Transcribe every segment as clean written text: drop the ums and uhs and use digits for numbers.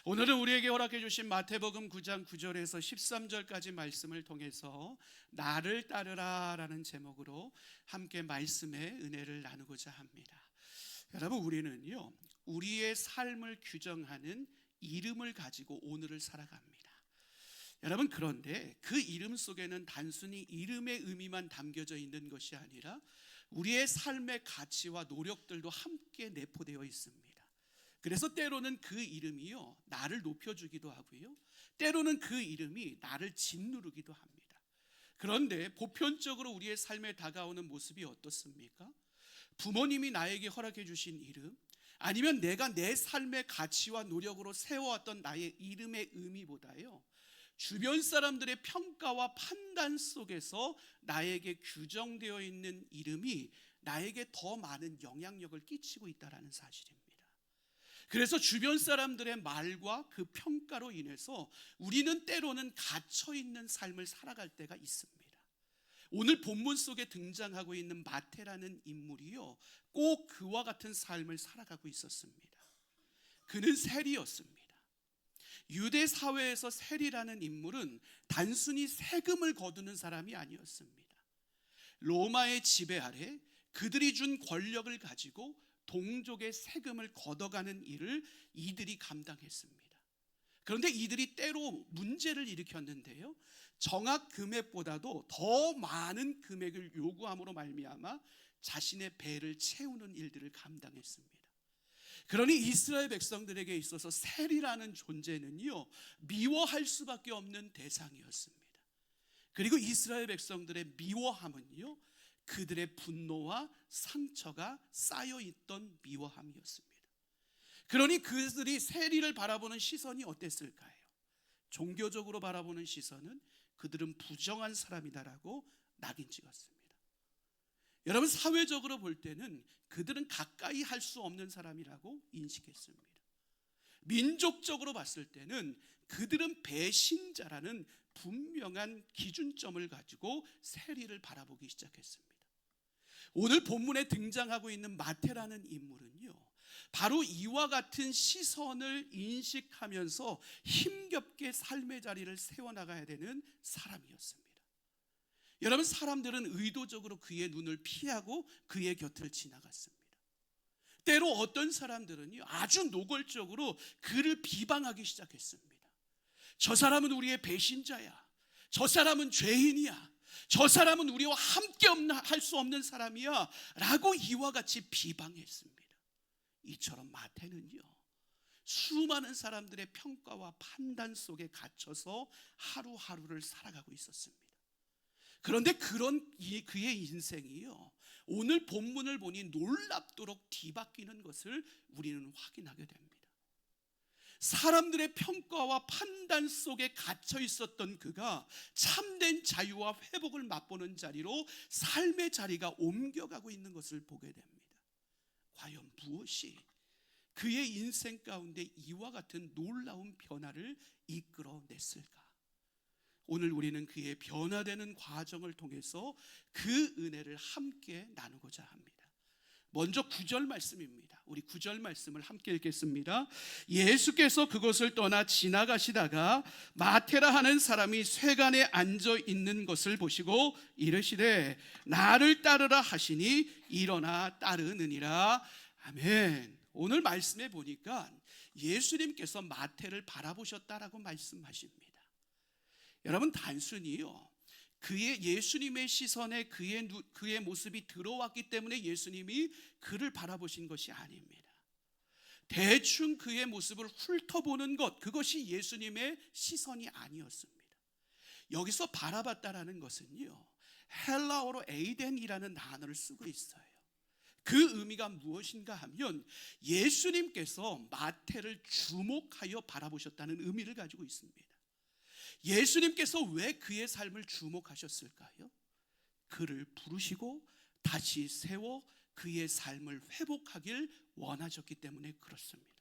오늘은 우리에게 허락해 주신 마태복음 9장 9절에서 13절까지 말씀을 통해서 나를 따르라 라는 제목으로 함께 말씀의 은혜를 나누고자 합니다. 여러분, 우리는요, 우리의 삶을 규정하는 이름을 가지고 오늘을 살아갑니다. 여러분, 그런데 그 이름 속에는 단순히 이름의 의미만 담겨져 있는 것이 아니라 우리의 삶의 가치와 노력들도 함께 내포되어 있습니다. 그래서 때로는 그 이름이요, 나를 높여주기도 하고요, 때로는 그 이름이 나를 짓누르기도 합니다. 그런데 보편적으로 우리의 삶에 다가오는 모습이 어떻습니까? 부모님이 나에게 허락해 주신 이름, 아니면 내가 내 삶의 가치와 노력으로 세워왔던 나의 이름의 의미보다요, 주변 사람들의 평가와 판단 속에서 나에게 규정되어 있는 이름이 나에게 더 많은 영향력을 끼치고 있다는 사실입니다. 그래서 주변 사람들의 말과 그 평가로 인해서 우리는 때로는 갇혀있는 삶을 살아갈 때가 있습니다. 오늘 본문 속에 등장하고 있는 마태라는 인물이요, 꼭 그와 같은 삶을 살아가고 있었습니다. 그는 세리였습니다. 유대 사회에서 세리라는 인물은 단순히 세금을 거두는 사람이 아니었습니다. 로마의 지배 아래 그들이 준 권력을 가지고 동족의 세금을 걷어가는 일을 이들이 감당했습니다. 그런데 이들이 때로 문제를 일으켰는데요, 정확 금액보다도 더 많은 금액을 요구함으로 말미암아 자신의 배를 채우는 일들을 감당했습니다. 그러니 이스라엘 백성들에게 있어서 세리라는 존재는요, 미워할 수밖에 없는 대상이었습니다. 그리고 이스라엘 백성들의 미워함은요, 그들의 분노와 상처가 쌓여있던 미워함이었습니다. 그러니 그들이 세리를 바라보는 시선이 어땠을까요? 종교적으로 바라보는 시선은 그들은 부정한 사람이다라고 낙인 찍었습니다. 여러분, 사회적으로 볼 때는 그들은 가까이 할 수 없는 사람이라고 인식했습니다. 민족적으로 봤을 때는 그들은 배신자라는 분명한 기준점을 가지고 세리를 바라보기 시작했습니다. 오늘 본문에 등장하고 있는 마태라는 인물은요, 바로 이와 같은 시선을 인식하면서 힘겹게 삶의 자리를 세워나가야 되는 사람이었습니다. 여러분, 사람들은 의도적으로 그의 눈을 피하고 그의 곁을 지나갔습니다. 때로 어떤 사람들은요, 아주 노골적으로 그를 비방하기 시작했습니다. 저 사람은 우리의 배신자야, 저 사람은 죄인이야, 저 사람은 우리와 함께 할 수 없는 사람이야 라고 이와 같이 비방했습니다. 이처럼 마태는요, 수많은 사람들의 평가와 판단 속에 갇혀서 하루하루를 살아가고 있었습니다. 그런데 그런 그의 인생이요, 오늘 본문을 보니 놀랍도록 뒤바뀌는 것을 우리는 확인하게 됩니다. 사람들의 평가와 판단 속에 갇혀 있었던 그가 참된 자유와 회복을 맛보는 자리로 삶의 자리가 옮겨가고 있는 것을 보게 됩니다. 과연 무엇이 그의 인생 가운데 이와 같은 놀라운 변화를 이끌어냈을까? 오늘 우리는 그의 변화되는 과정을 통해서 그 은혜를 함께 나누고자 합니다. 먼저 9절 말씀입니다. 우리 9절 말씀을 함께 읽겠습니다. 예수께서 그곳을 떠나 지나가시다가 마테라 하는 사람이 쇠간에 앉아 있는 것을 보시고 이르시되 나를 따르라 하시니 일어나 따르느니라. 아멘. 오늘 말씀에 보니까 예수님께서 마태를 바라보셨다라고 말씀하십니다. 여러분, 단순히요, 그의 예수님의 시선에 그의 모습이 들어왔기 때문에 예수님이 그를 바라보신 것이 아닙니다. 대충 그의 모습을 훑어보는 것, 그것이 예수님의 시선이 아니었습니다. 여기서 바라봤다라는 것은요, 헬라어로 에이덴이라는 단어를 쓰고 있어요. 그 의미가 무엇인가 하면 예수님께서 마태를 주목하여 바라보셨다는 의미를 가지고 있습니다. 예수님께서 왜 그의 삶을 주목하셨을까요? 그를 부르시고 다시 세워 그의 삶을 회복하길 원하셨기 때문에 그렇습니다.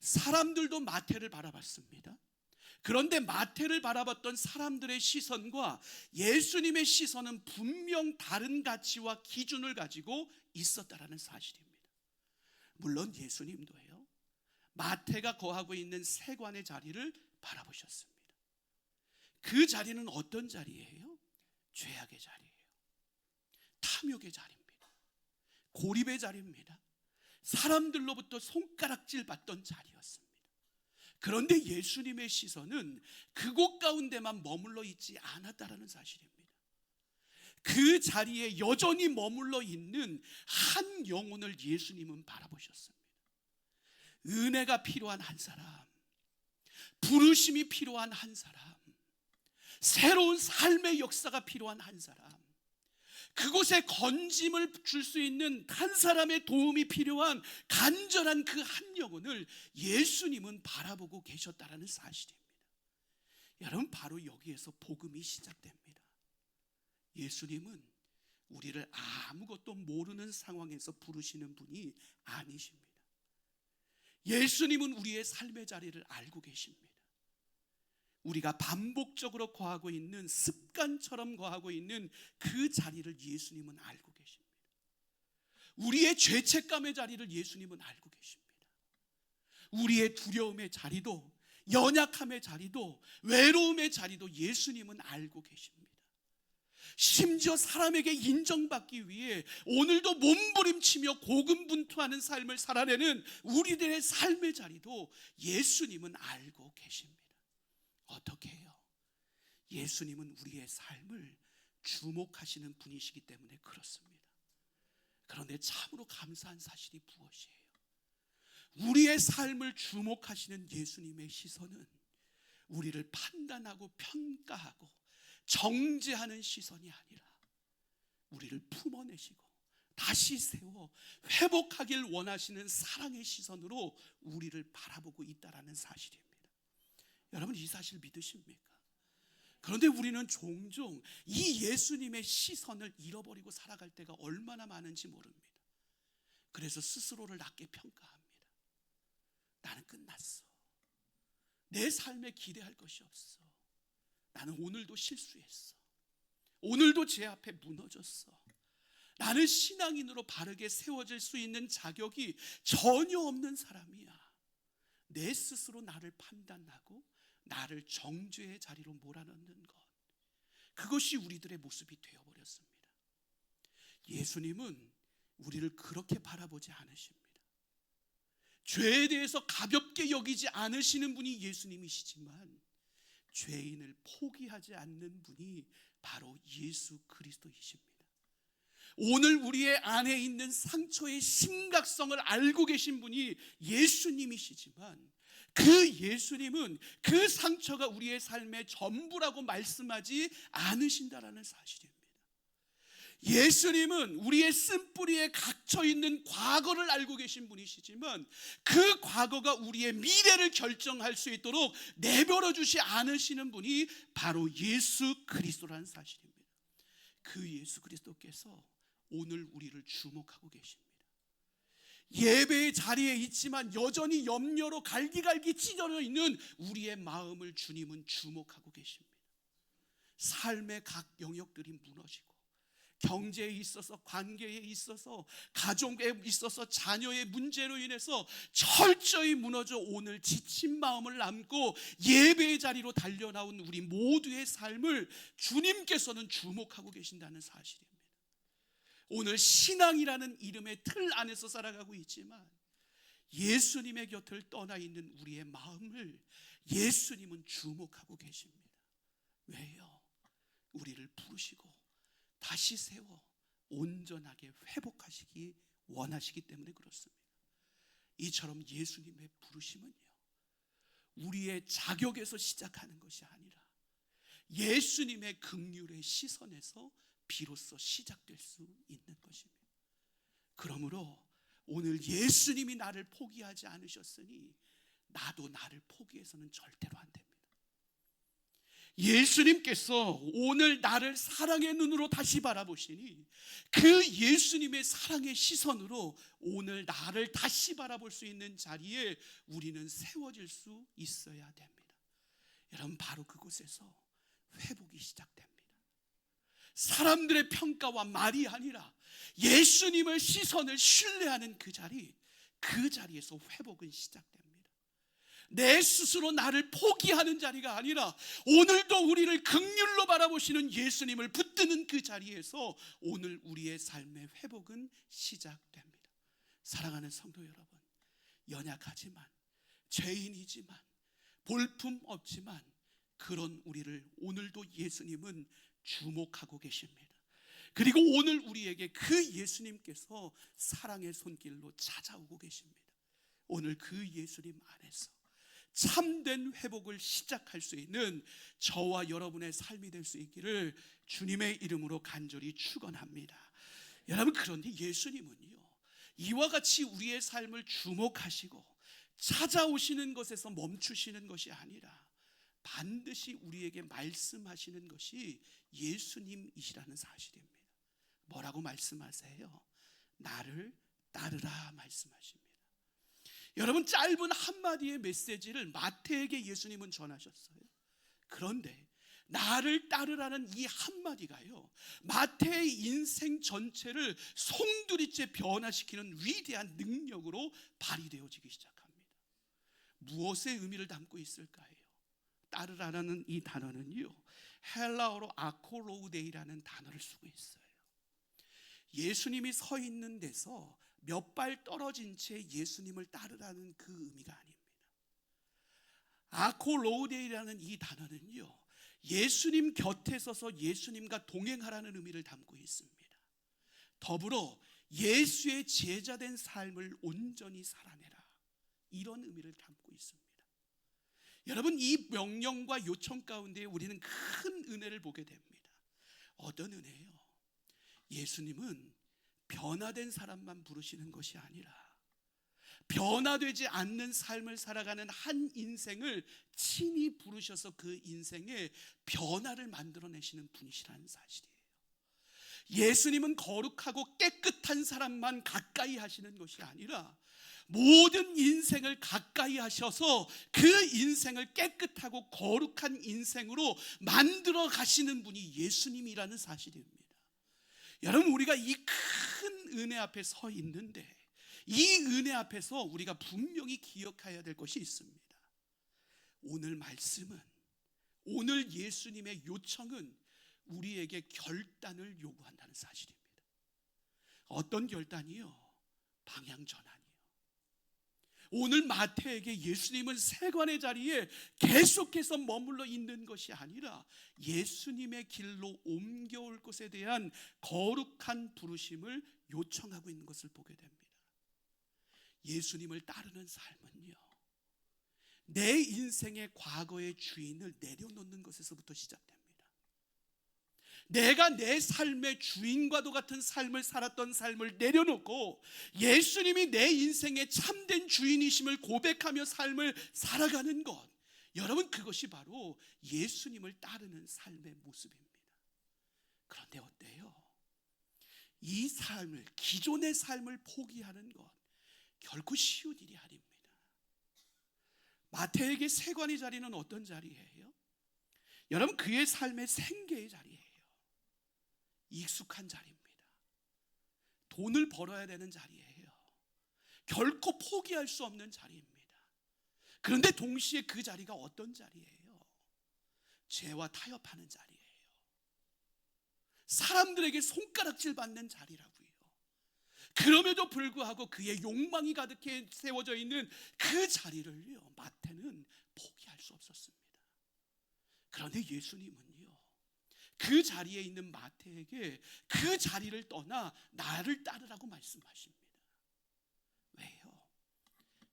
사람들도 마태를 바라봤습니다. 그런데 마태를 바라봤던 사람들의 시선과 예수님의 시선은 분명 다른 가치와 기준을 가지고 있었다라는 사실입니다. 물론 예수님도요, 마태가 거하고 있는 세관의 자리를 바라보셨습니다. 그 자리는 어떤 자리예요? 죄악의 자리예요. 탐욕의 자리입니다. 고립의 자리입니다. 사람들로부터 손가락질 받던 자리였습니다. 그런데 예수님의 시선은 그곳 가운데만 머물러 있지 않았다라는 사실입니다. 그 자리에 여전히 머물러 있는 한 영혼을 예수님은 바라보셨습니다. 은혜가 필요한 한 사람, 부르심이 필요한 한 사람, 새로운 삶의 역사가 필요한 한 사람, 그곳에 건짐을 줄 수 있는 한 사람의 도움이 필요한 간절한 그 한 영혼을 예수님은 바라보고 계셨다라는 사실입니다. 여러분, 바로 여기에서 복음이 시작됩니다. 예수님은 우리를 아무것도 모르는 상황에서 부르시는 분이 아니십니다. 예수님은 우리의 삶의 자리를 알고 계십니다. 우리가 반복적으로 거하고 있는, 습관처럼 거하고 있는 그 자리를 예수님은 알고 계십니다. 우리의 죄책감의 자리를 예수님은 알고 계십니다. 우리의 두려움의 자리도, 연약함의 자리도, 외로움의 자리도 예수님은 알고 계십니다. 심지어 사람에게 인정받기 위해 오늘도 몸부림치며 고군분투하는 삶을 살아내는 우리들의 삶의 자리도 예수님은 알고 계십니다. 어떻게 해요? 예수님은 우리의 삶을 주목하시는 분이시기 때문에 그렇습니다. 그런데 참으로 감사한 사실이 무엇이에요? 우리의 삶을 주목하시는 예수님의 시선은 우리를 판단하고 평가하고 정죄하는 시선이 아니라 우리를 품어내시고 다시 세워 회복하길 원하시는 사랑의 시선으로 우리를 바라보고 있다는 사실입니다. 여러분, 이 사실 믿으십니까? 그런데 우리는 종종 이 예수님의 시선을 잃어버리고 살아갈 때가 얼마나 많은지 모릅니다. 그래서 스스로를 낮게 평가합니다. 나는 끝났어. 내 삶에 기대할 것이 없어. 나는 오늘도 실수했어. 오늘도 제 앞에 무너졌어. 나는 신앙인으로 바르게 세워질 수 있는 자격이 전혀 없는 사람이야. 내 스스로 나를 판단하고 나를 정죄의 자리로 몰아넣는 것, 그것이 우리들의 모습이 되어버렸습니다. 예수님은 우리를 그렇게 바라보지 않으십니다. 죄에 대해서 가볍게 여기지 않으시는 분이 예수님이시지만 죄인을 포기하지 않는 분이 바로 예수 그리스도이십니다. 오늘 우리의 안에 있는 상처의 심각성을 알고 계신 분이 예수님이시지만 그 예수님은 그 상처가 우리의 삶의 전부라고 말씀하지 않으신다라는 사실입니다. 예수님은 우리의 쓴뿌리에 갇혀있는 과거를 알고 계신 분이시지만 그 과거가 우리의 미래를 결정할 수 있도록 내버려 주지 않으시는 분이 바로 예수 그리스도라는 사실입니다. 그 예수 그리스도께서 오늘 우리를 주목하고 계십니다. 예배의 자리에 있지만 여전히 염려로 갈기갈기 찢어져 있는 우리의 마음을 주님은 주목하고 계십니다. 삶의 각 영역들이 무너지고 경제에 있어서, 관계에 있어서, 가족에 있어서, 자녀의 문제로 인해서 철저히 무너져 오늘 지친 마음을 안고 예배의 자리로 달려나온 우리 모두의 삶을 주님께서는 주목하고 계신다는 사실입니다. 오늘 신앙이라는 이름의 틀 안에서 살아가고 있지만 예수님의 곁을 떠나 있는 우리의 마음을 예수님은 주목하고 계십니다. 왜요? 우리를 부르시고 다시 세워 온전하게 회복하시기 원하시기 때문에 그렇습니다. 이처럼 예수님의 부르심은요, 우리의 자격에서 시작하는 것이 아니라 예수님의 긍휼의 시선에서 비로소 시작될 수 있는 것입니다. 그러므로 오늘 예수님이 나를 포기하지 않으셨으니 나도 나를 포기해서는 절대로 안 됩니다. 예수님께서 오늘 나를 사랑의 눈으로 다시 바라보시니 그 예수님의 사랑의 시선으로 오늘 나를 다시 바라볼 수 있는 자리에 우리는 세워질 수 있어야 됩니다. 여러분, 바로 그곳에서 회복이 시작됩니다. 사람들의 평가와 말이 아니라 예수님의 시선을 신뢰하는 그 자리에서 회복은 시작됩니다. 내 스스로 나를 포기하는 자리가 아니라 오늘도 우리를 긍휼로 바라보시는 예수님을 붙드는 그 자리에서 오늘 우리의 삶의 회복은 시작됩니다. 사랑하는 성도 여러분, 연약하지만 죄인이지만 볼품 없지만 그런 우리를 오늘도 예수님은 주목하고 계십니다. 그리고 오늘 우리에게 그 예수님께서 사랑의 손길로 찾아오고 계십니다. 오늘 그 예수님 안에서 참된 회복을 시작할 수 있는 저와 여러분의 삶이 될 수 있기를 주님의 이름으로 간절히 축원합니다. 여러분, 그런데 예수님은요, 이와 같이 우리의 삶을 주목하시고 찾아오시는 것에서 멈추시는 것이 아니라 반드시 우리에게 말씀하시는 것이 예수님이시라는 사실입니다. 뭐라고 말씀하세요? 나를 따르라 말씀하십니다. 여러분, 짧은 한마디의 메시지를 마태에게 예수님은 전하셨어요. 그런데 나를 따르라는 이 한마디가요, 마태의 인생 전체를 송두리째 변화시키는 위대한 능력으로 발휘되어지기 시작합니다. 무엇의 의미를 담고 있을까요? 따르라는 이 단어는요, 헬라어로 아코로우데이라는 단어를 쓰고 있어요. 예수님이 서 있는 데서 몇 발 떨어진 채 예수님을 따르라는 그 의미가 아닙니다. 아코로우데이라는 이 단어는요, 예수님 곁에 서서 예수님과 동행하라는 의미를 담고 있습니다. 더불어 예수의 제자된 삶을 온전히 살아내라, 이런 의미를 담고 있습니다. 여러분, 이 명령과 요청 가운데 우리는 큰 은혜를 보게 됩니다. 어떤 은혜요? 예수님은 변화된 사람만 부르시는 것이 아니라 변화되지 않는 삶을 살아가는 한 인생을 친히 부르셔서 그 인생에 변화를 만들어내시는 분이시라는 사실이에요. 예수님은 거룩하고 깨끗한 사람만 가까이 하시는 것이 아니라 모든 인생을 가까이 하셔서 그 인생을 깨끗하고 거룩한 인생으로 만들어 가시는 분이 예수님이라는 사실입니다. 여러분, 우리가 이 큰 은혜 앞에 서 있는데 이 은혜 앞에서 우리가 분명히 기억해야 될 것이 있습니다. 오늘 말씀은, 오늘 예수님의 요청은 우리에게 결단을 요구한다는 사실입니다. 어떤 결단이요? 방향 전환이요. 오늘 마태에게 예수님은 세관의 자리에 계속해서 머물러 있는 것이 아니라 예수님의 길로 옮겨올 것에 대한 거룩한 부르심을 요청하고 있는 것을 보게 됩니다. 예수님을 따르는 삶은요, 내 인생의 과거의 주인을 내려놓는 것에서부터 시작됩니다. 내가 내 삶의 주인과도 같은 삶을 살았던 삶을 내려놓고 예수님이 내 인생의 참된 주인이심을 고백하며 삶을 살아가는 것, 여러분, 그것이 바로 예수님을 따르는 삶의 모습입니다. 그런데 어때요? 이 삶을, 기존의 삶을 포기하는 것 결코 쉬운 일이 아닙니다. 마태에게 세관의 자리는 어떤 자리예요? 여러분, 그의 삶의 생계의 자리예요. 익숙한 자리입니다. 돈을 벌어야 되는 자리예요. 결코 포기할 수 없는 자리입니다. 그런데 동시에 그 자리가 어떤 자리예요? 죄와 타협하는 자리예요. 사람들에게 손가락질 받는 자리라고요. 그럼에도 불구하고 그의 욕망이 가득해 세워져 있는 그 자리를요, 마태는 포기할 수 없었습니다. 그런데 예수님은요, 그 자리에 있는 마태에게 그 자리를 떠나 나를 따르라고 말씀하십니다. 왜요?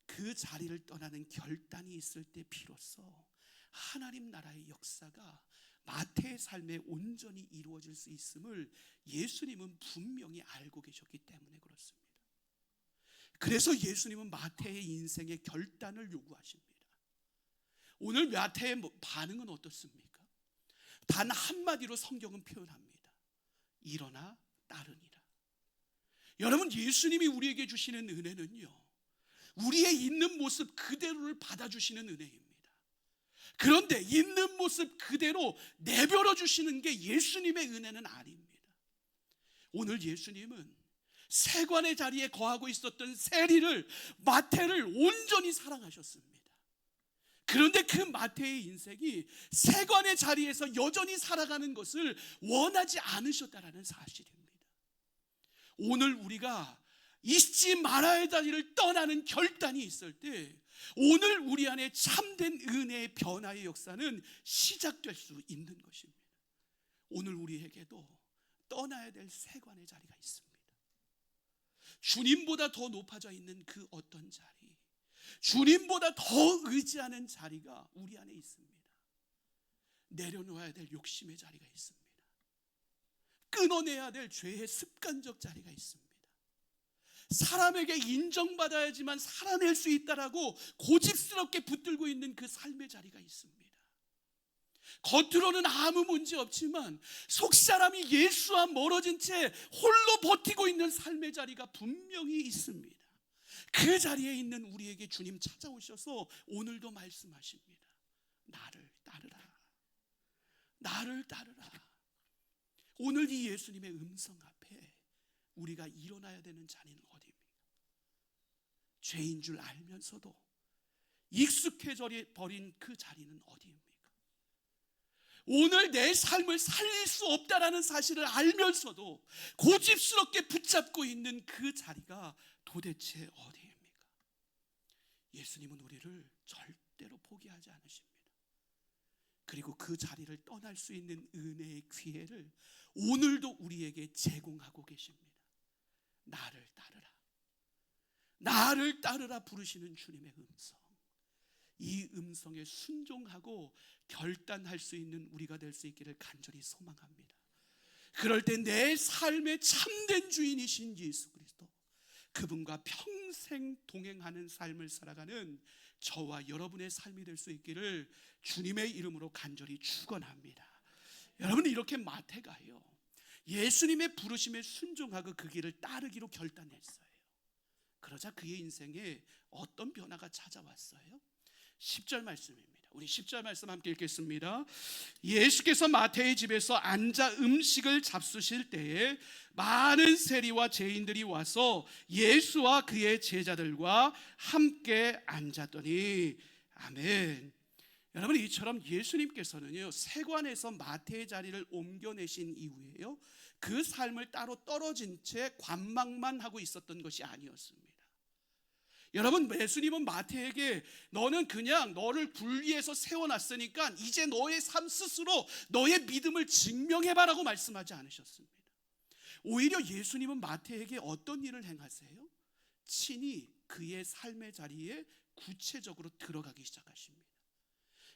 그 자리를 떠나는 결단이 있을 때 비로소 하나님 나라의 역사가 마태의 삶에 온전히 이루어질 수 있음을 예수님은 분명히 알고 계셨기 때문에 그렇습니다. 그래서 예수님은 마태의 인생의 결단을 요구하십니다. 오늘 마태의 반응은 어떻습니까? 단 한마디로 성경은 표현합니다. 일어나 따르니라. 여러분, 예수님이 우리에게 주시는 은혜는요, 우리의 있는 모습 그대로를 받아주시는 은혜입니다. 그런데 있는 모습 그대로 내버려 주시는 게 예수님의 은혜는 아닙니다. 오늘 예수님은 세관의 자리에 거하고 있었던 세리를, 마태를 온전히 사랑하셨습니다. 그런데 그 마태의 인생이 세관의 자리에서 여전히 살아가는 것을 원하지 않으셨다라는 사실입니다. 오늘 우리가 잊지 말아야 할 자리를 떠나는 결단이 있을 때 오늘 우리 안에 참된 은혜의 변화의 역사는 시작될 수 있는 것입니다. 오늘 우리에게도 떠나야 될 세관의 자리가 있습니다. 주님보다 더 높아져 있는 그 어떤 자리, 주님보다 더 의지하는 자리가 우리 안에 있습니다. 내려놓아야 될 욕심의 자리가 있습니다. 끊어내야 될 죄의 습관적 자리가 있습니다. 사람에게 인정받아야지만 살아낼 수 있다라고 고집스럽게 붙들고 있는 그 삶의 자리가 있습니다. 겉으로는 아무 문제 없지만 속사람이 예수와 멀어진 채 홀로 버티고 있는 삶의 자리가 분명히 있습니다. 그 자리에 있는 우리에게 주님 찾아오셔서 오늘도 말씀하십니다. 나를 따르라. 나를 따르라. 오늘 이 예수님의 음성 앞에 우리가 일어나야 되는 자리는 어디입니까? 죄인 줄 알면서도 익숙해져 버린 그 자리는 어디입니까? 오늘 내 삶을 살릴 수 없다라는 사실을 알면서도 고집스럽게 붙잡고 있는 그 자리가 도대체 어디입니까? 예수님은 우리를 절대로 포기하지 않으십니다. 그리고 그 자리를 떠날 수 있는 은혜의 기회를 오늘도 우리에게 제공하고 계십니다. 나를 따르라. 나를 따르라 부르시는 주님의 음성. 이 음성에 순종하고 결단할 수 있는 우리가 될 수 있기를 간절히 소망합니다. 그럴 때 내 삶의 참된 주인이신 예수 그리스도, 그분과 평생 동행하는 삶을 살아가는 저와 여러분의 삶이 될 수 있기를 주님의 이름으로 간절히 축원합니다. 여러분, 이렇게 마태가요, 예수님의 부르심에 순종하고 그 길을 따르기로 결단했어요. 그러자 그의 인생에 어떤 변화가 찾아왔어요? 10절 말씀입니다. 우리 10절 말씀 함께 읽겠습니다. 예수께서 마태의 집에서 앉아 음식을 잡수실 때에 많은 세리와 죄인들이 와서 예수와 그의 제자들과 함께 앉았더니. 아멘. 여러분, 이처럼 예수님께서는요, 세관에서 마태의 자리를 옮겨내신 이후에요, 그 삶을 따로 떨어진 채 관망만 하고 있었던 것이 아니었습니다. 여러분, 예수님은 마태에게 너는 그냥 너를 분리해서 세워놨으니까 이제 너의 삶 스스로 너의 믿음을 증명해봐라고 말씀하지 않으셨습니다. 오히려 예수님은 마태에게 어떤 일을 행하세요? 친히 그의 삶의 자리에 구체적으로 들어가기 시작하십니다.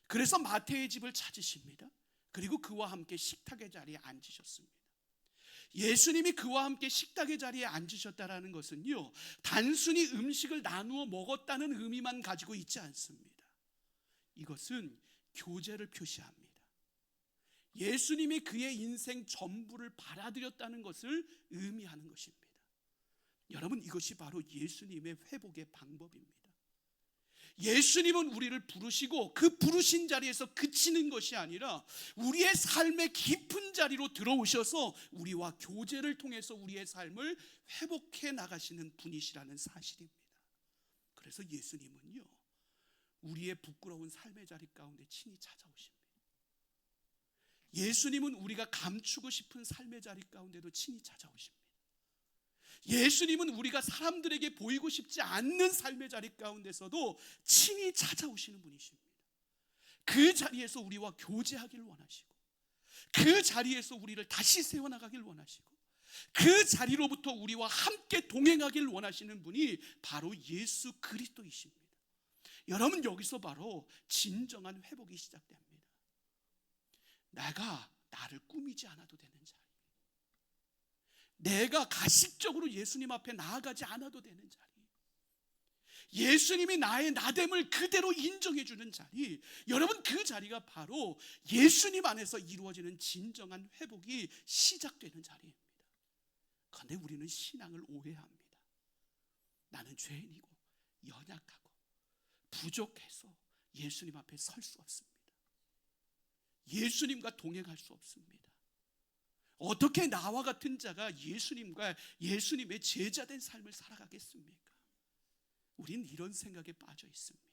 그래서 마태의 집을 찾으십니다. 그리고 그와 함께 식탁의 자리에 앉으셨습니다. 예수님이 그와 함께 식탁의 자리에 앉으셨다는 것은요, 단순히 음식을 나누어 먹었다는 의미만 가지고 있지 않습니다. 이것은 교제를 표시합니다. 예수님이 그의 인생 전부를 받아들였다는 것을 의미하는 것입니다. 여러분, 이것이 바로 예수님의 회복의 방법입니다. 예수님은 우리를 부르시고 그 부르신 자리에서 그치는 것이 아니라 우리의 삶의 깊은 자리로 들어오셔서 우리와 교제를 통해서 우리의 삶을 회복해 나가시는 분이시라는 사실입니다. 그래서 예수님은요, 우리의 부끄러운 삶의 자리 가운데 친히 찾아오십니다. 예수님은 우리가 감추고 싶은 삶의 자리 가운데도 친히 찾아오십니다. 예수님은 우리가 사람들에게 보이고 싶지 않는 삶의 자리 가운데서도 친히 찾아오시는 분이십니다. 그 자리에서 우리와 교제하길 원하시고, 그 자리에서 우리를 다시 세워나가길 원하시고, 그 자리로부터 우리와 함께 동행하길 원하시는 분이 바로 예수 그리스도이십니다. 여러분, 여기서 바로 진정한 회복이 시작됩니다. 내가 나를 꾸미지 않아도 되는 자리, 내가 가식적으로 예수님 앞에 나아가지 않아도 되는 자리, 예수님이 나의 나됨을 그대로 인정해 주는 자리, 여러분, 그 자리가 바로 예수님 안에서 이루어지는 진정한 회복이 시작되는 자리입니다. 그런데 우리는 신앙을 오해합니다. 나는 죄인이고 연약하고 부족해서 예수님 앞에 설 수 없습니다. 예수님과 동행할 수 없습니다. 어떻게 나와 같은 자가 예수님과 예수님의 제자된 삶을 살아가겠습니까? 우린 이런 생각에 빠져 있습니다.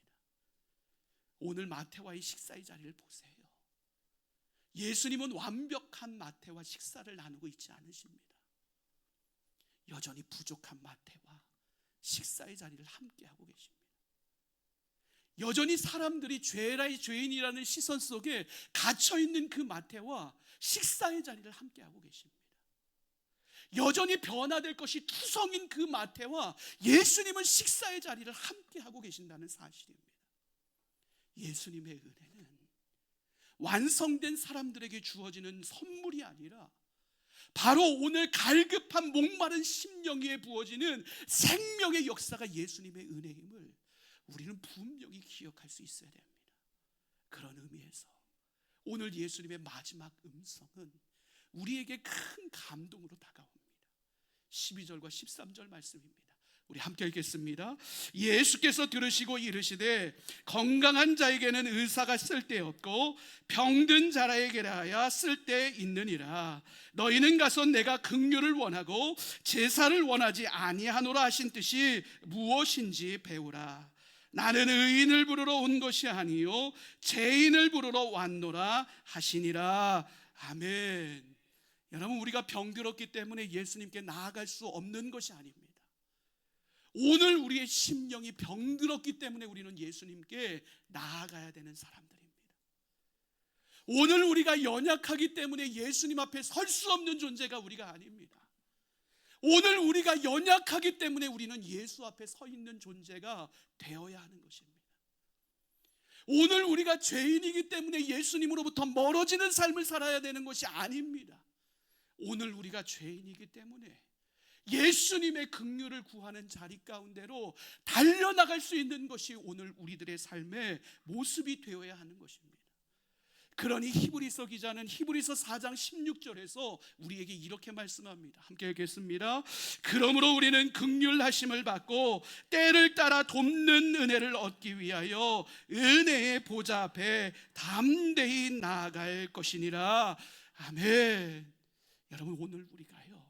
오늘 마태와의 식사의 자리를 보세요. 예수님은 완벽한 마태와 식사를 나누고 있지 않으십니다. 여전히 부족한 마태와 식사의 자리를 함께하고 계십니다. 여전히 사람들이 죄인이라는 시선 속에 갇혀있는 그 마태와 식사의 자리를 함께하고 계십니다. 여전히 변화될 것이 투성인 그 마태와 예수님은 식사의 자리를 함께하고 계신다는 사실입니다. 예수님의 은혜는 완성된 사람들에게 주어지는 선물이 아니라 바로 오늘 갈급한 목마른 심령 위에 부어지는 생명의 역사가 예수님의 은혜임을 우리는 분명히 기억할 수 있어야 됩니다. 그런 의미에서 오늘 예수님의 마지막 음성은 우리에게 큰 감동으로 다가옵니다. 12절과 13절 말씀입니다. 우리 함께 읽겠습니다. 예수께서 들으시고 이르시되 건강한 자에게는 의사가 쓸데없고 병든 자라에게라야 쓸데있느니라. 너희는 가서 내가 긍휼을 원하고 제사를 원하지 아니하노라 하신 뜻이 무엇인지 배우라. 나는 의인을 부르러 온 것이 아니요 죄인을 부르러 왔노라 하시니라. 아멘. 여러분, 우리가 병들었기 때문에 예수님께 나아갈 수 없는 것이 아닙니다. 오늘 우리의 심령이 병들었기 때문에 우리는 예수님께 나아가야 되는 사람들입니다. 오늘 우리가 연약하기 때문에 예수님 앞에 설 수 없는 존재가 우리가 아닙니다. 오늘 우리가 연약하기 때문에 우리는 예수 앞에 서 있는 존재가 되어야 하는 것입니다. 오늘 우리가 죄인이기 때문에 예수님으로부터 멀어지는 삶을 살아야 되는 것이 아닙니다. 오늘 우리가 죄인이기 때문에 예수님의 긍휼을 구하는 자리 가운데로 달려나갈 수 있는 것이 오늘 우리들의 삶의 모습이 되어야 하는 것입니다. 그러니 히브리서 기자는 히브리서 4장 16절에서 우리에게 이렇게 말씀합니다. 함께 읽겠습니다. 그러므로 우리는 긍휼하심을 받고 때를 따라 돕는 은혜를 얻기 위하여 은혜의 보좌 앞에 담대히 나아갈 것이니라. 아멘. 여러분, 오늘 우리가요,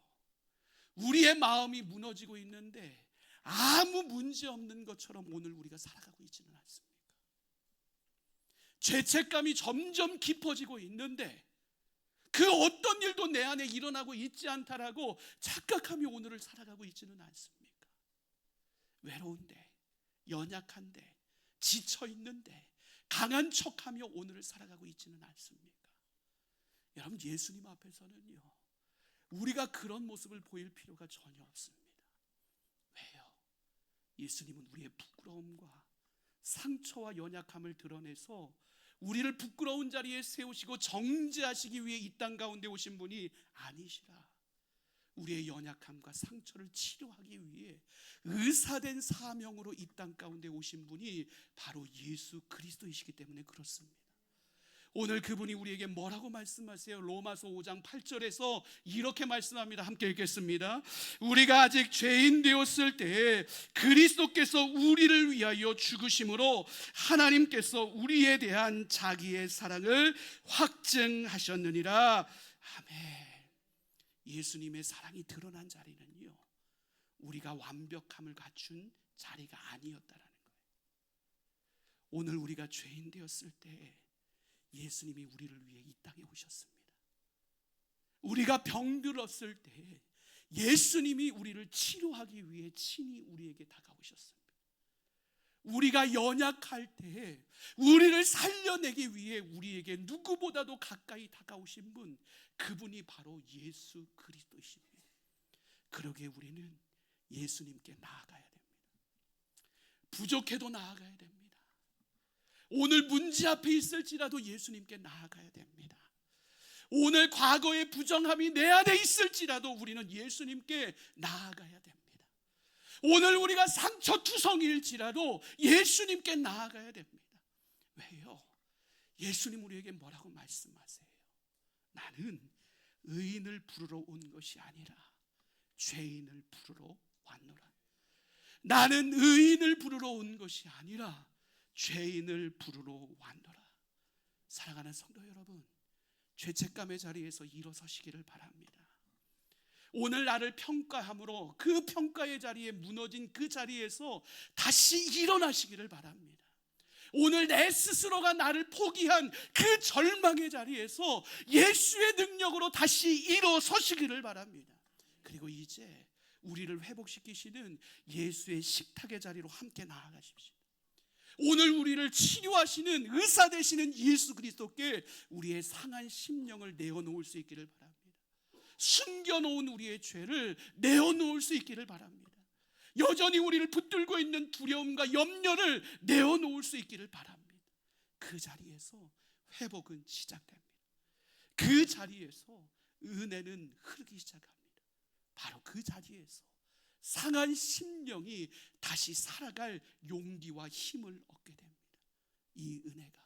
우리의 마음이 무너지고 있는데 아무 문제 없는 것처럼 오늘 우리가 살아가고 있지는 않습니까? 죄책감이 점점 깊어지고 있는데 그 어떤 일도 내 안에 일어나고 있지 않다라고 착각하며 오늘을 살아가고 있지는 않습니까? 외로운데, 연약한데, 지쳐있는데 강한 척하며 오늘을 살아가고 있지는 않습니까? 여러분, 예수님 앞에서는요, 우리가 그런 모습을 보일 필요가 전혀 없습니다. 왜요? 예수님은 우리의 부끄러움과 상처와 연약함을 드러내서 우리를 부끄러운 자리에 세우시고 정죄하시기 위해 이 땅 가운데 오신 분이 아니시라. 우리의 연약함과 상처를 치료하기 위해 의사된 사명으로 이 땅 가운데 오신 분이 바로 예수 그리스도이시기 때문에 그렇습니다. 오늘 그분이 우리에게 뭐라고 말씀하세요? 로마서 5장 8절에서 이렇게 말씀합니다. 함께 읽겠습니다. 우리가 아직 죄인 되었을 때에 그리스도께서 우리를 위하여 죽으심으로 하나님께서 우리에 대한 자기의 사랑을 확증하셨느니라. 아멘. 예수님의 사랑이 드러난 자리는요, 우리가 완벽함을 갖춘 자리가 아니었다라는 거예요. 오늘 우리가 죄인 되었을 때 예수님이 우리를 위해 이 땅에 오셨습니다. 우리가 병들었을 때 예수님이 우리를 치료하기 위해 친히 우리에게 다가오셨습니다. 우리가 연약할 때 우리를 살려내기 위해 우리에게 누구보다도 가까이 다가오신 분, 그분이 바로 예수 그리스도이십니다. 그러기에 우리는 예수님께 나아가야 됩니다. 부족해도 나아가야 됩니다. 오늘 문제 앞에 있을지라도 예수님께 나아가야 됩니다. 오늘 과거의 부정함이 내 안에 있을지라도 우리는 예수님께 나아가야 됩니다. 오늘 우리가 상처투성이일지라도 예수님께 나아가야 됩니다. 왜요? 예수님 우리에게 뭐라고 말씀하세요? 나는 의인을 부르러 온 것이 아니라 죄인을 부르러 왔노라. 나는 의인을 부르러 온 것이 아니라 죄인을 부르러 왔노라. 사랑하는 성도 여러분, 죄책감의 자리에서 일어서시기를 바랍니다. 오늘 나를 평가함으로 그 평가의 자리에 무너진 그 자리에서 다시 일어나시기를 바랍니다. 오늘 내 스스로가 나를 포기한 그 절망의 자리에서 예수의 능력으로 다시 일어서시기를 바랍니다. 그리고 이제 우리를 회복시키시는 예수의 식탁의 자리로 함께 나아가십시오. 오늘 우리를 치료하시는 의사 되시는 예수 그리스도께 우리의 상한 심령을 내어놓을 수 있기를 바랍니다. 숨겨놓은 우리의 죄를 내어놓을 수 있기를 바랍니다. 여전히 우리를 붙들고 있는 두려움과 염려를 내어놓을 수 있기를 바랍니다. 그 자리에서 회복은 시작됩니다. 그 자리에서 은혜는 흐르기 시작합니다. 바로 그 자리에서 상한 심령이 다시 살아갈 용기와 힘을 얻게 됩니다. 이 은혜가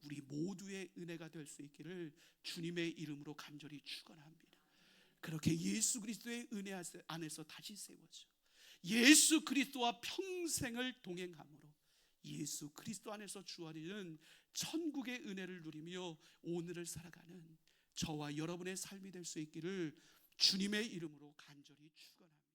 우리 모두의 은혜가 될 수 있기를 주님의 이름으로 간절히 축원합니다. 그렇게 예수 그리스도의 은혜 안에서 다시 세워져 예수 그리스도와 평생을 동행함으로 예수 그리스도 안에서 주어지는 천국의 은혜를 누리며 오늘을 살아가는 저와 여러분의 삶이 될 수 있기를 주님의 이름으로 간절히 축원합니다.